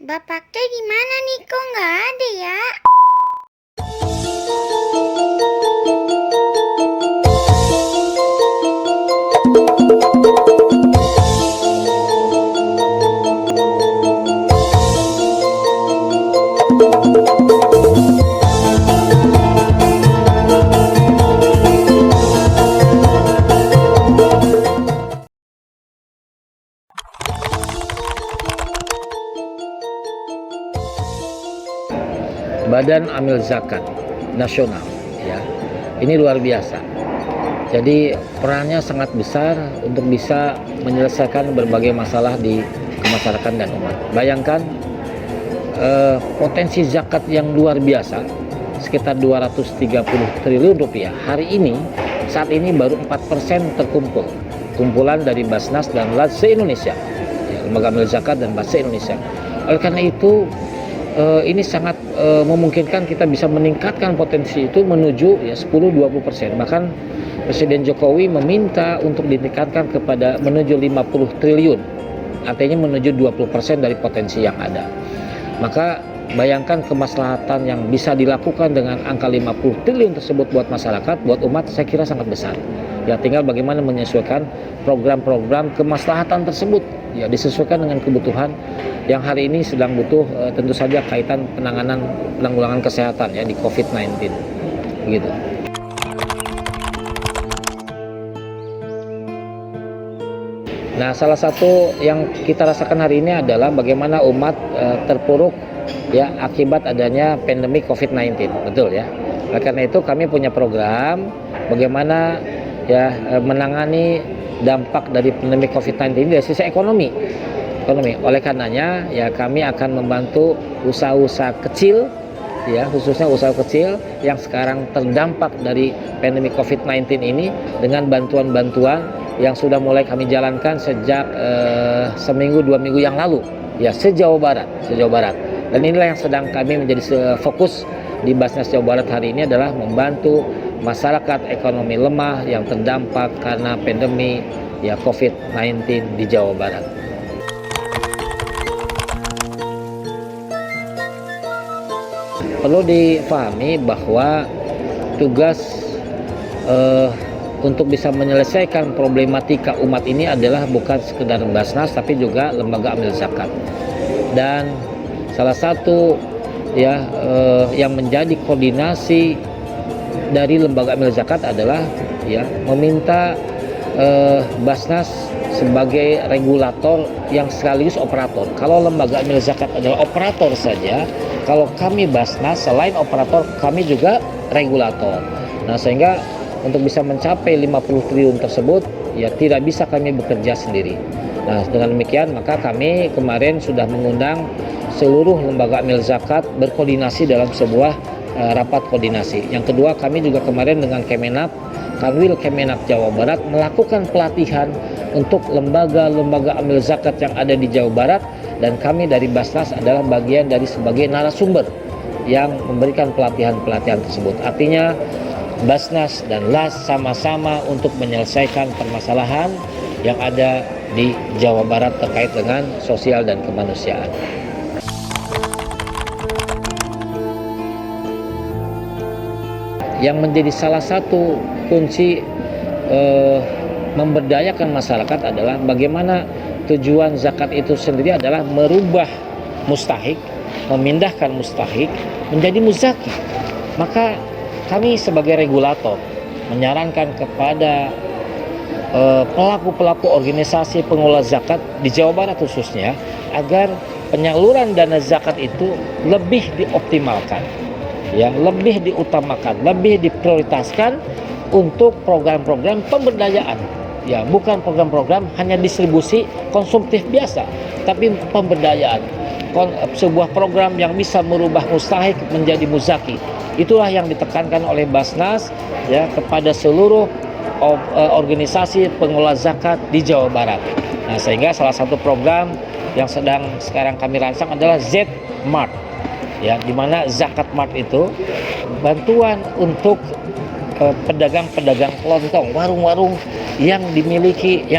Bapaknya di mana nih? Kok nggak ada ya? Badan Amil Zakat Nasional, ya, ini luar biasa. Jadi perannya sangat besar untuk bisa menyelesaikan berbagai masalah di masyarakat dan umat. Bayangkan potensi zakat yang luar biasa, sekitar 230 triliun rupiah. Hari ini, saat ini baru 4% terkumpul. Kumpulan dari Basnas dan LAS se-Indonesia, ya, Lembaga Amil Zakat dan BAS se-Indonesia. Oleh karena itu, ini sangat memungkinkan kita bisa meningkatkan potensi itu menuju ya 10-20%. Bahkan Presiden Jokowi meminta untuk ditingkatkan kepada menuju 50 triliun. Artinya menuju 20% dari potensi yang ada. Maka bayangkan kemaslahatan yang bisa dilakukan dengan angka 50 triliun tersebut buat masyarakat, buat umat, saya kira sangat besar. Ya, tinggal bagaimana menyesuaikan program-program kemaslahatan tersebut, ya, disesuaikan dengan kebutuhan yang hari ini sedang butuh, tentu saja kaitan penanggulangan kesehatan, ya, di COVID-19 begitu. Nah, salah satu yang kita rasakan hari ini adalah bagaimana umat terpuruk, ya, akibat adanya pandemi COVID-19, betul ya. Nah, karena itu kami punya program bagaimana, ya, menangani dampak dari pandemi COVID-19 ini dari sisi ekonomi. Oleh karenanya, ya, kami akan membantu usaha-usaha kecil, ya, khususnya usaha kecil yang sekarang terdampak dari pandemi COVID-19 ini dengan bantuan-bantuan yang sudah mulai kami jalankan sejak seminggu 2 minggu yang lalu, ya, se-Jawa Barat. Dan inilah yang sedang kami menjadi fokus di Basnas Jawa Barat hari ini adalah membantu masyarakat ekonomi lemah yang terdampak karena pandemi, ya, COVID-19 di Jawa Barat. Perlu difahami bahwa tugas untuk bisa menyelesaikan problematika umat ini adalah bukan sekedar Basnas tapi juga Lembaga Amil Zakat. Dan salah satu, ya, yang menjadi koordinasi dari Lembaga Amil Zakat adalah, ya, meminta Basnas sebagai regulator yang sekaligus operator. Kalau Lembaga Amil Zakat adalah operator saja, kalau kami Basnas selain operator kami juga regulator. Nah, sehingga untuk bisa mencapai 50 triliun tersebut, ya, tidak bisa kami bekerja sendiri. Nah, dengan demikian maka kami kemarin sudah mengundang seluruh Lembaga Amil Zakat berkoordinasi dalam sebuah rapat koordinasi. Yang kedua, kami juga kemarin dengan Kemenap, Kanwil Kemenak Jawa Barat melakukan pelatihan untuk lembaga-lembaga amil zakat yang ada di Jawa Barat, dan kami dari Basnas adalah bagian dari sebagai narasumber yang memberikan pelatihan-pelatihan tersebut. Artinya Basnas dan LAS sama-sama untuk menyelesaikan permasalahan yang ada di Jawa Barat terkait dengan sosial dan kemanusiaan. Yang menjadi salah satu kunci memberdayakan masyarakat adalah bagaimana tujuan zakat itu sendiri adalah merubah mustahik, memindahkan mustahik menjadi muzaki. Maka kami sebagai regulator menyarankan kepada pelaku-pelaku organisasi pengelola zakat di Jawa Barat khususnya agar penyaluran dana zakat itu lebih dioptimalkan, ya, lebih diutamakan, lebih diprioritaskan untuk program-program pemberdayaan, ya, bukan program-program hanya distribusi konsumtif biasa, tapi pemberdayaan, sebuah program yang bisa merubah mustahik menjadi muzaki. Itulah yang ditekankan oleh Basnas, ya, kepada seluruh organisasi pengelola zakat di Jawa Barat. Nah, sehingga salah satu program yang sedang sekarang kami rancang adalah Z-Mart, ya, di mana Zakat Mart itu bantuan untuk pedagang-pedagang kelontong, warung-warung yang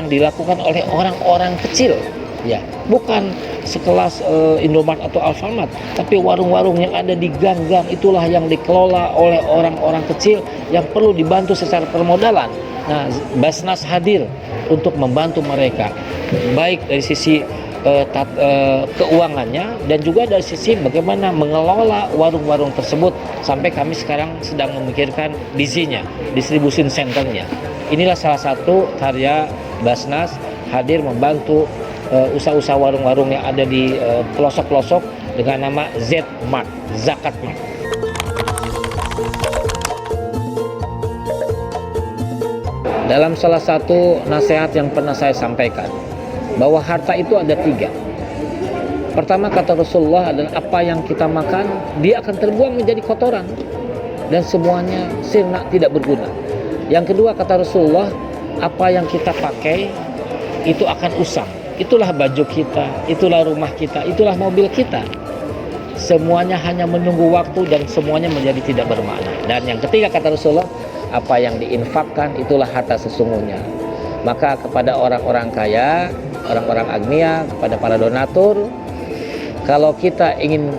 dilakukan oleh orang-orang kecil, Ya, bukan sekelas Indomaret atau Alfamart, tapi warung-warung yang ada di gang-gang itulah yang dikelola oleh orang-orang kecil yang perlu dibantu secara permodalan. Nah, Basnas hadir untuk membantu mereka, baik dari sisi keuangannya dan juga dari sisi bagaimana mengelola warung-warung tersebut, sampai kami sekarang sedang memikirkan dizinya, distribution centernya. Inilah salah satu karya Basnas hadir membantu usaha-usaha warung-warung yang ada di pelosok-pelosok dengan nama Z-Mart, Zakat Mart. Dalam salah satu nasihat yang pernah saya sampaikan, bahwa harta itu ada 3. Pertama, kata Rasulullah adalah apa yang kita makan, dia akan terbuang menjadi kotoran dan semuanya sirna, tidak berguna. Yang kedua, kata Rasulullah, apa yang kita pakai itu akan usang. Itulah baju kita, itulah rumah kita, itulah mobil kita. Semuanya hanya menunggu waktu dan semuanya menjadi tidak bermakna. Dan yang ketiga, kata Rasulullah, apa yang diinfakkan itulah harta sesungguhnya. Maka kepada orang-orang kaya, orang-orang agnia, kepada para donatur, kalau kita ingin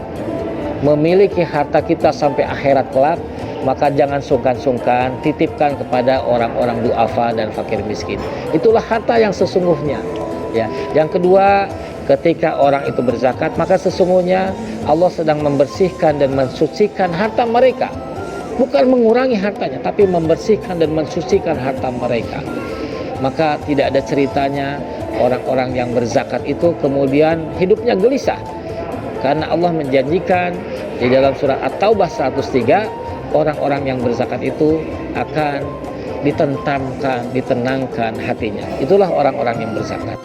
memiliki harta kita sampai akhirat kelak, maka jangan sungkan-sungkan titipkan kepada orang-orang duafa dan fakir miskin. Itulah harta yang sesungguhnya. Ya. Yang kedua, ketika orang itu berzakat, maka sesungguhnya Allah sedang membersihkan dan mensucikan harta mereka. Bukan mengurangi hartanya, tapi membersihkan dan mensucikan harta mereka. Maka tidak ada ceritanya orang-orang yang berzakat itu kemudian hidupnya gelisah. Karena Allah menjanjikan di dalam surah At-Taubah 103, orang-orang yang berzakat itu akan ditenangkan hatinya. Itulah orang-orang yang berzakat.